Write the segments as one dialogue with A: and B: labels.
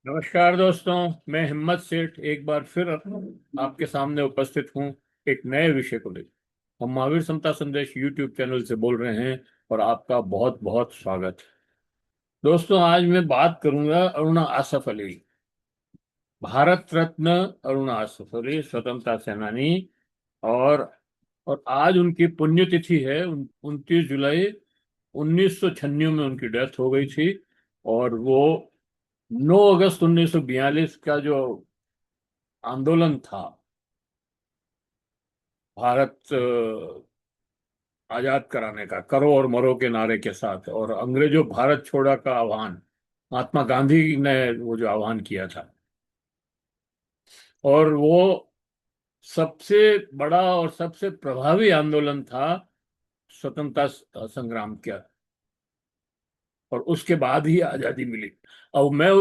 A: नमस्कार दोस्तों। मैं हिम्मत सेठ एक बार फिर आपके सामने उपस्थित हूँ एक नए विषय को लेकर। हम महावीर समता संदेश यूट्यूब चैनल से बोल रहे हैं और आपका बहुत बहुत स्वागत है। दोस्तों, आज मैं बात करूंगा अरुणा आसफ अली, भारत रत्न अरुणा आसफ अली, स्वतंत्रता सेनानी। और और आज उनकी पुण्यतिथि है। 29 जुलाई 1996 में उनकी डेथ हो गई थी। और वो 9 अगस्त 1942 का जो आंदोलन था, भारत आजाद कराने का, करो और मरो के नारे के साथ, और अंग्रेजों भारत छोड़ा का आह्वान, महात्मा गांधी ने वो जो आह्वान किया था, और वो सबसे बड़ा और सबसे प्रभावी आंदोलन था स्वतंत्रता संग्राम का। और उसके बाद ही आजादी मिली। अब मैं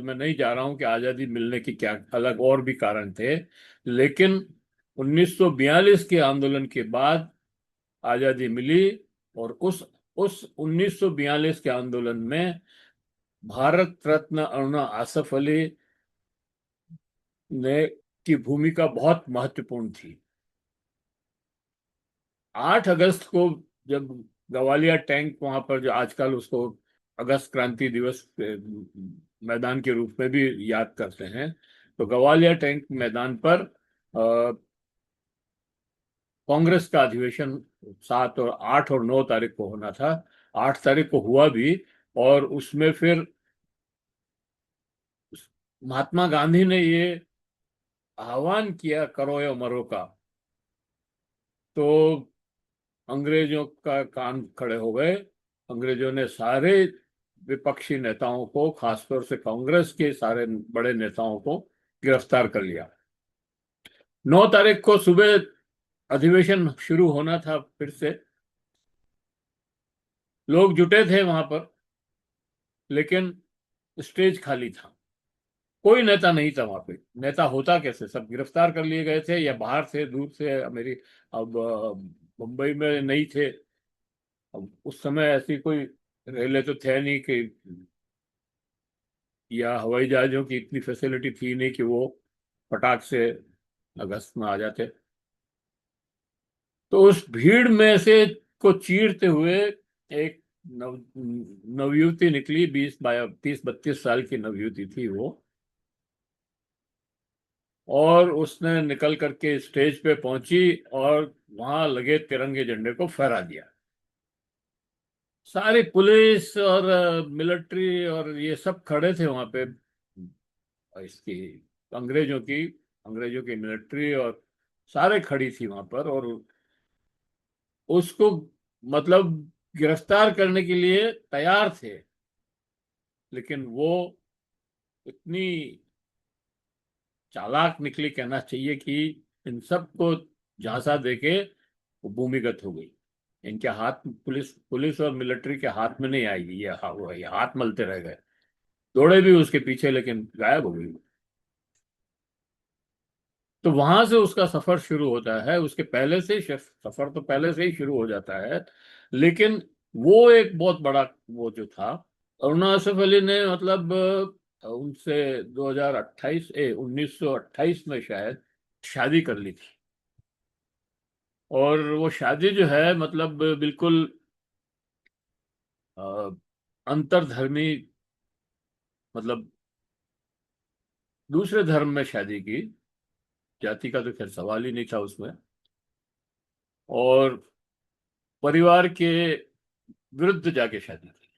A: मैं नहीं जा रहा हूं कि आजादी मिलने की क्या अलग और भी कारण थे, लेकिन 1942 के आंदोलन के बाद आजादी मिली। और उस 1942 के आंदोलन में भारत रत्न अरुणा आसफ अली ने की भूमिका बहुत महत्वपूर्ण थी। 8 अगस्त को, जब गवालिया टैंक वहां पर, जो आजकल उसको अगस्त क्रांति दिवस मैदान के रूप में भी याद करते हैं, तो गवालिया टैंक मैदान पर कांग्रेस का अधिवेशन 7 और 8 और 9 तारीख को होना था। 8 तारीख को हुआ भी। और उसमें फिर महात्मा गांधी ने ये आह्वान किया, करो या मरो का। तो अंग्रेजों का कान खड़े हो गए। अंग्रेजों ने सारे विपक्षी नेताओं को, खासतौर से कांग्रेस के सारे बड़े नेताओं को गिरफ्तार कर लिया। 9 तारीख को सुबह अधिवेशन शुरू होना था। फिर से लोग जुटे थे वहां पर, लेकिन स्टेज खाली था। कोई नेता नहीं था वहां पे। नेता होता कैसे? सब गिरफ्तार कर लिए गए थे, या बाहर से, दूर से, मेरी अब मुंबई में नहीं थे। अब उस समय ऐसी कोई रेले तो थे नहीं कि, या हवाई जहाजों की इतनी फैसिलिटी थी नहीं कि वो फटाक से अगस्त में आ जाते। तो उस भीड़ में से को चीरते हुए एक नवयुवती निकली। 30-32 साल की नवयुवती थी वो। और उसने निकल करके स्टेज पे पहुंची और वहां लगे तिरंगे झंडे को फहरा दिया। सारी पुलिस और मिलिट्री और ये सब खड़े थे वहां पे। इसकी अंग्रेजों की अंग्रेजों की मिलिट्री और सारे खड़ी थी वहां पर। और उसको, मतलब, गिरफ्तार करने के लिए तैयार थे। लेकिन वो इतनी चालाक निकली, कहना चाहिए, कि इन सबको झांसा देके वो भूमिगत हो गई। इनके हाथ, पुलिस पुलिस और मिलिट्री के हाथ में नहीं आएगी। ये हाथ मलते रह गए। दौड़े भी उसके पीछे, लेकिन गायब हो गई। तो वहां से उसका सफर शुरू होता है। उसके पहले से ही सफर तो पहले से ही शुरू हो जाता है। लेकिन वो एक बहुत बड़ा वो जो था, अरुणा आसफ अली ने, मतलब, उनसे 1928 में शायद शादी कर ली थी। और वो शादी जो है, मतलब, बिल्कुल अ, अंतरधर्मी, मतलब दूसरे धर्म में शादी की। जाति का तो खैर सवाल ही नहीं था उसमें। और परिवार के विरुद्ध जाके शादी की।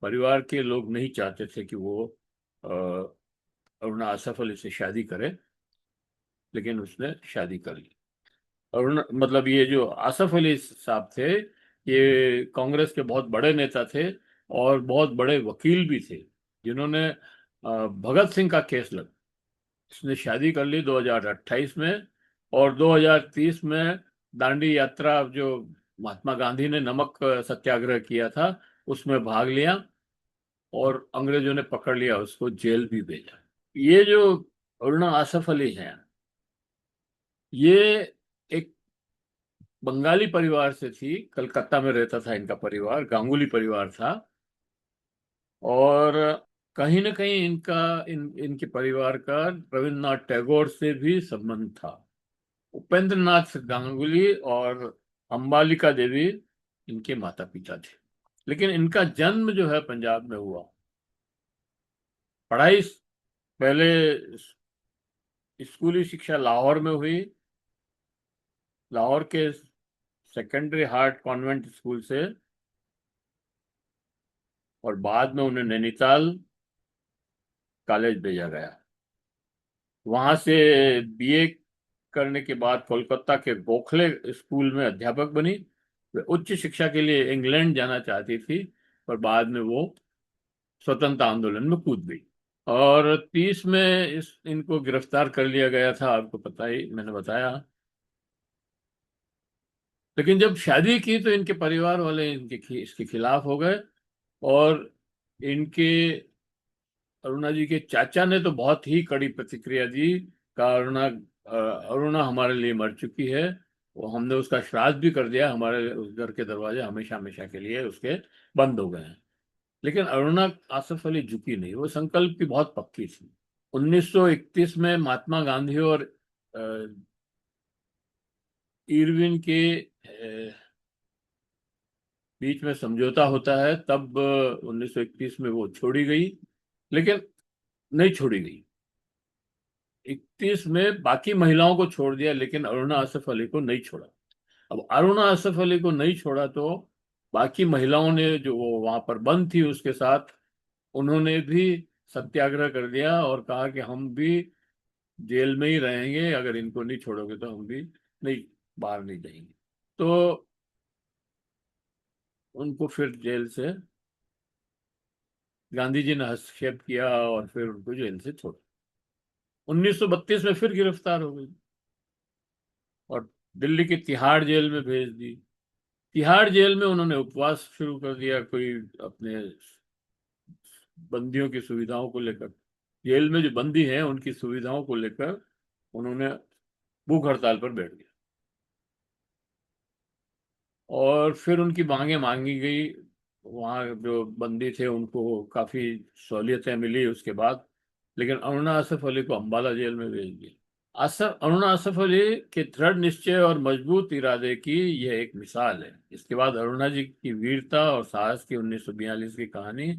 A: परिवार के लोग नहीं चाहते थे कि वो अ, अरुणा आसफ अली से शादी करे, लेकिन उसने शादी कर ली। अरुण, मतलब, ये जो आसफ अली साहब थे, ये कांग्रेस के बहुत बड़े नेता थे और बहुत बड़े वकील भी थे, जिन्होंने भगत सिंह का केस लगा। इसने शादी कर ली 2028 में। और 2030 में दांडी यात्रा, जो महात्मा गांधी ने नमक सत्याग्रह किया था, उसमें भाग लिया। और अंग्रेजों ने पकड़ लिया, उसको जेल भी भेजा। ये जो अरुणा आसफ अली हैं, ये एक बंगाली परिवार से थी। कलकत्ता में रहता था इनका परिवार, गांगुली परिवार था। और कहीं ना कहीं इनके परिवार का रविन्द्रनाथ टैगोर से भी संबंध था। उपेंद्र नाथ गांगुली और अंबालिका देवी इनके माता पिता थे। लेकिन इनका जन्म जो है पंजाब में हुआ। पढ़ाई पहले स्कूली शिक्षा लाहौर में हुई, लाहौर के सेकेंडरी हार्ट कॉन्वेंट स्कूल से, और बाद में उन्हें नैनीताल कॉलेज भेजा गया। वहां से बीए करने के बाद कोलकाता के गोखले स्कूल में अध्यापक बनी। वे उच्च शिक्षा के लिए इंग्लैंड जाना चाहती थी, पर बाद में वो स्वतंत्रता आंदोलन में कूद गई। और 30 में इनको गिरफ्तार कर लिया गया था, आपको पता ही, मैंने बताया। लेकिन जब शादी की तो इनके परिवार वाले इसके खिलाफ हो गए। और इनके अरुणा जी के चाचा ने तो बहुत ही कड़ी प्रतिक्रिया दी का अरुणा हमारे लिए मर चुकी है। वो हमने उसका श्राद्ध भी कर दिया, हमारे उस घर के दरवाजे हमेशा हमेशा के लिए उसके बंद हो गए हैं। लेकिन अरुणा आसफ अली झुकी नहीं, वो संकल्प की बहुत पक्की थी। 1931 में महात्मा गांधी और अ, इरविन के बीच में समझौता होता है, तब 1931 में वो छोड़ी गई। लेकिन नहीं छोड़ी गई, 31 में बाकी महिलाओं को छोड़ दिया, लेकिन अरुणा आसफ अली को नहीं छोड़ा। अब अरुणा आसफ अली को नहीं छोड़ा तो बाकी महिलाओं ने, जो वो वहां पर बंद थी उसके साथ, उन्होंने भी सत्याग्रह कर दिया और कहा कि हम भी जेल में ही रहेंगे, अगर इनको नहीं छोड़ोगे तो हम भी नहीं, बाहर नहीं जाएंगे। तो उनको फिर जेल से गांधी जी ने हस्तक्षेप किया और फिर उनको जेल से छोड़ा। 1932 में फिर गिरफ्तार हो गई और दिल्ली की तिहाड़ जेल में भेज दी। तिहाड़ जेल में उन्होंने उपवास शुरू कर दिया, कोई अपने बंदियों की सुविधाओं को लेकर। जेल में जो बंदी हैं उनकी सुविधाओं को लेकर उन्होंने भूख हड़ताल पर बैठ गया। और फिर उनकी मांगे मांगी गई। वहाँ जो बंदी थे उनको काफी सहूलियतें मिली उसके बाद। लेकिन अरुणा आसफ अली को अम्बाला जेल में भेज दिया। अरुणा आसफ अली के दृढ़ निश्चय और मजबूत इरादे की यह एक मिसाल है। इसके बाद अरुणा जी की वीरता और साहस की 1942 की कहानी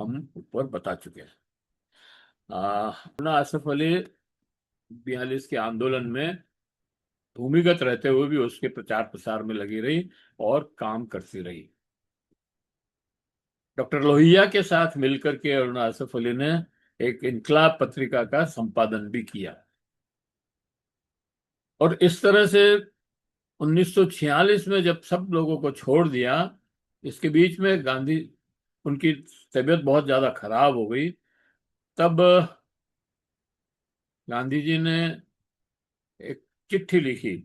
A: हम ऊपर बता चुके हैं। अरुणा आसफ अली 42 के आंदोलन में भूमिगत रहते हुए भी उसके प्रचार प्रसार में लगी रही और काम करती रही। डॉक्टर लोहिया के साथ मिलकर के अरुणा आसफ अली ने एक इनकलाब पत्रिका का संपादन भी किया। और इस तरह से 1946 में जब सब लोगों को छोड़ दिया, इसके बीच में गांधी, उनकी तबीयत बहुत ज्यादा खराब हो गई। तब गांधी जी ने एक चिट्ठी लिखी,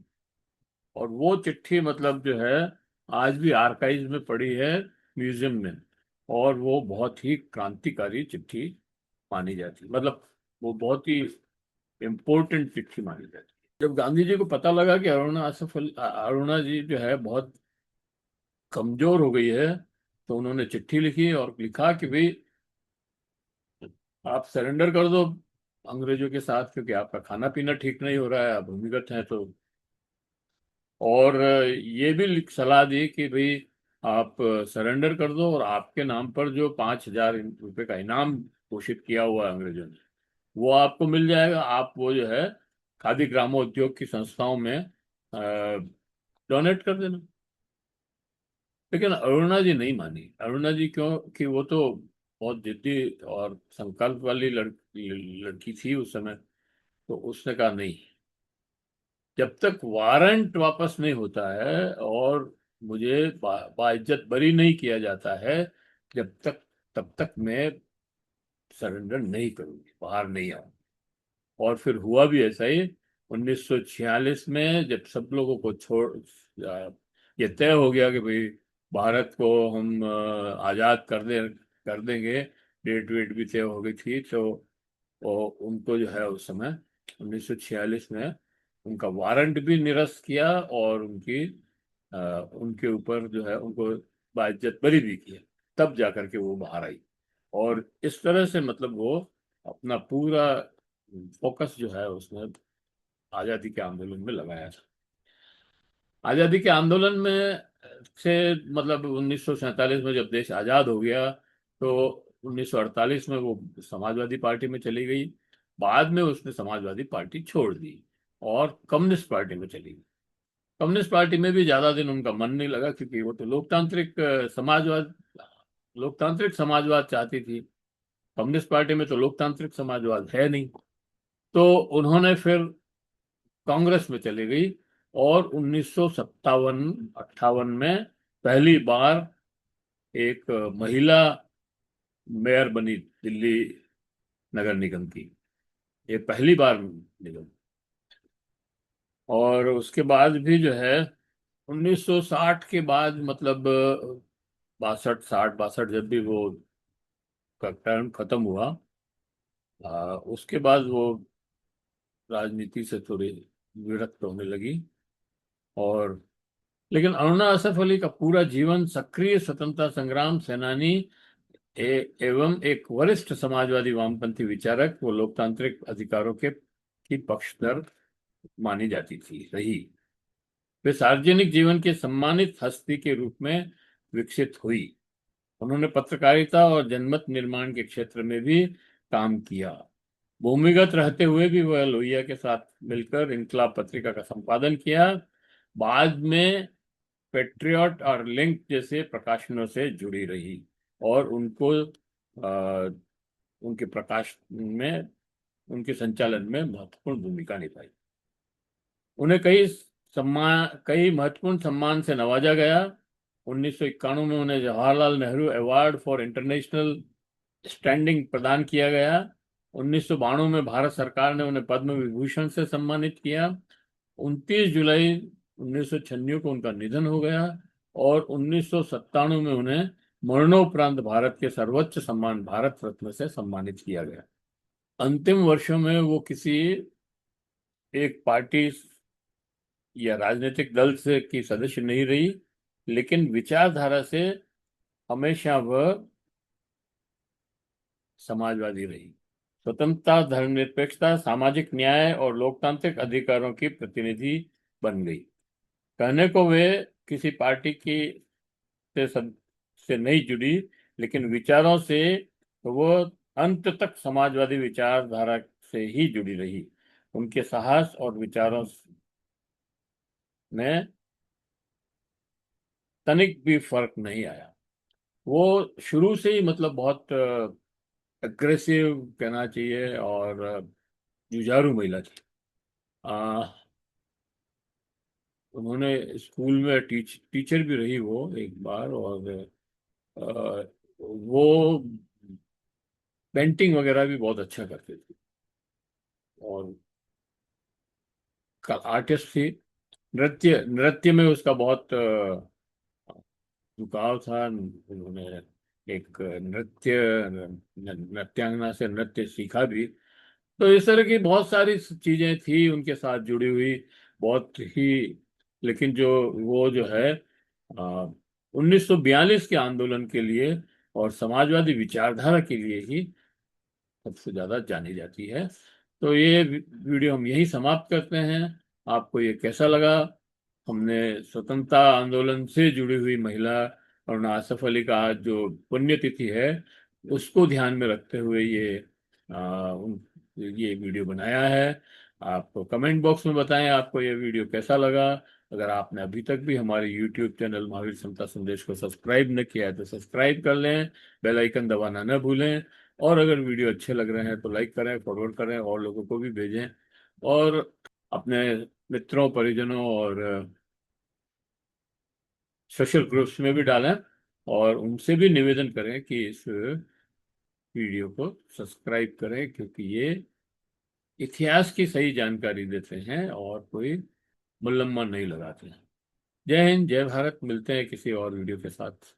A: और वो चिट्ठी मतलब जो है आज भी आर्काइव में पड़ी है, म्यूजियम में। और वो बहुत ही क्रांतिकारी चिट्ठी मानी जाती, मतलब वो बहुत ही इम्पोर्टेंट चिट्ठी मानी जाती है। जब गांधी जी को पता लगा कि अरुणा जी जो है बहुत कमजोर हो गई है, तो उन्होंने चिट्ठी लिखी और लिखा कि भाई आप सरेंडर कर दो अंग्रेजों के साथ, क्योंकि आपका खाना पीना ठीक नहीं हो रहा है, आप भूमिगत हैं तो। और ये भी सलाह दी कि भाई आप सरेंडर कर दो, और आपके नाम पर जो 5,000 रुपये का इनाम घोषित किया हुआ है अंग्रेजों ने, वो आपको मिल जाएगा। आप वो जो है खादी ग्रामोद्योग की संस्थाओं में डोनेट कर देना। लेकिन अरुणा जी नहीं मानी। अरुणा जी, क्यों कि वो तो बहुत जिद्दी और संकल्प वाली लड़की थी उस समय। तो उसने कहा नहीं, जब तक वारंट वापस नहीं होता है और मुझे बाइज्जत बरी नहीं किया जाता है, जब तक तब तक मैं सरेंडर नहीं करूंगी, बाहर नहीं आऊंगी। और फिर हुआ भी ऐसा ही। 1946 में जब सब लोगों को ये तय हो गया कि भाई भारत को हम आजाद कर देंगे, डेट वेट भी तय हो गई थी, तो उनको जो है उस समय 1946 में उनका वारंट भी निरस्त किया, और उनके ऊपर जो है उनको बाइज्जत बरी भी किया। तब जाकर के वो बाहर आई। और इस तरह से मतलब वो अपना पूरा फोकस जो है उसने आजादी के आंदोलन में लगाया था। आजादी के आंदोलन में से मतलब 1947 में जब देश आजाद हो गया तो 1948 में वो समाजवादी पार्टी में चली गई। बाद में उसने समाजवादी पार्टी छोड़ दी और कम्युनिस्ट पार्टी में चली गई। कम्युनिस्ट पार्टी में भी ज्यादा दिन उनका मन नहीं लगा, क्योंकि वो तो लोकतांत्रिक समाजवाद चाहती थी। कम्युनिस्ट पार्टी में तो लोकतांत्रिक समाजवाद है नहीं। तो उन्होंने फिर कांग्रेस में चली गई और 1957 58 में पहली बार एक महिला मेयर बनी दिल्ली नगर निगम की। ये पहली बार निगम। और उसके बाद भी जो है 1960 के बाद मतलब 62 जब भी वो का टर्म खत्म हुआ, उसके बाद वो राजनीति से थोड़ी विरक्त होने लगी। और लेकिन अरुणा असफ अली का पूरा जीवन सक्रिय स्वतंत्रता संग्राम सेनानी एवं एक वरिष्ठ समाजवादी वामपंथी विचारक, वो लोकतांत्रिक अधिकारों के की पक्षधर मानी जाती थी रही। वे सार्वजनिक जीवन के सम्मानित हस्ती के रूप में विकसित हुई। उन्होंने पत्रकारिता और जनमत निर्माण के क्षेत्र में भी काम किया। भूमिगत रहते हुए भी वह लोहिया के साथ मिलकर इनकलाब पत्रिका का संपादन किया। बाद में पेट्रियट और लिंक जैसे प्रकाशनों से जुड़ी रही और उनके प्रकाश में, उनके संचालन में महत्वपूर्ण भूमिका निभाई। उन्हें कई महत्वपूर्ण सम्मान से नवाजा गया। 1991 में उन्हें Jawaharlal Nehru award for international standing प्रदान किया गया। 1992 में भारत सरकार ने उन्हें पद्म विभूषण से सम्मानित किया। 29 जुलाई 1996 को उनका निधन हो गया और 1997 में उन्हें मरणोपरांत भारत के सर्वोच्च सम्मान भारत रत्न से सम्मानित किया गया। अंतिम वर्षों में वो किसी एक पार्टी या राजनीतिक दल से की सदस्य नहीं रही, लेकिन विचारधारा से हमेशा वह समाजवादी रही। स्वतंत्रता, धर्मनिरपेक्षता, सामाजिक न्याय और लोकतांत्रिक अधिकारों की प्रतिनिधि बन गई। कहने को वे किसी पार्टी की से नहीं जुड़ी, लेकिन विचारों से वो अंत तक समाजवादी विचारधारा से ही जुड़ी रही। उनके साहस और विचारों में तनिक भी फर्क नहीं आया। वो शुरू से ही मतलब बहुत अग्रेसिव कहना चाहिए और जुझारू महिला थी। आ, उन्होंने स्कूल में टीचर भी रही वो एक बार। और वो पेंटिंग वगैरह भी बहुत अच्छा करती थी और आर्टिस्ट थी। नृत्य नृत्य में उसका बहुत झुकाव था। उन्होंने एक नृत्यांगना से नृत्य सीखा भी। तो इस तरह की बहुत सारी चीजें थी उनके साथ जुड़ी हुई, बहुत ही। लेकिन जो वो जो है 1942 के आंदोलन के लिए और समाजवादी विचारधारा के लिए ही सबसे ज्यादा जानी जाती है। तो ये वीडियो हम यही समाप्त करते हैं। आपको ये कैसा लगा? हमने स्वतंत्रता आंदोलन से जुड़ी हुई महिला अरुणा आसफ अली का आज जो पुण्यतिथि है उसको ध्यान में रखते हुए ये वीडियो बनाया है। आप कमेंट बॉक्स में बताएं आपको ये वीडियो कैसा लगा। अगर आपने अभी तक भी हमारे YouTube चैनल महावीर समता संदेश को सब्सक्राइब न किया है तो सब्सक्राइब कर लें, बेल आइकन दबाना न भूलें। और अगर वीडियो अच्छे लग रहे हैं तो लाइक करें, फॉरवर्ड करें और लोगों को भी भेजें। और अपने मित्रों, परिजनों और सोशल ग्रुप्स में भी डालें और उनसे भी निवेदन करें कि इस वीडियो को सब्सक्राइब करें, क्योंकि ये इतिहास की सही जानकारी देते हैं और कोई मुलम्मा नहीं लगाते हैं। जय हिंद, जय भारत। मिलते हैं किसी और वीडियो के साथ।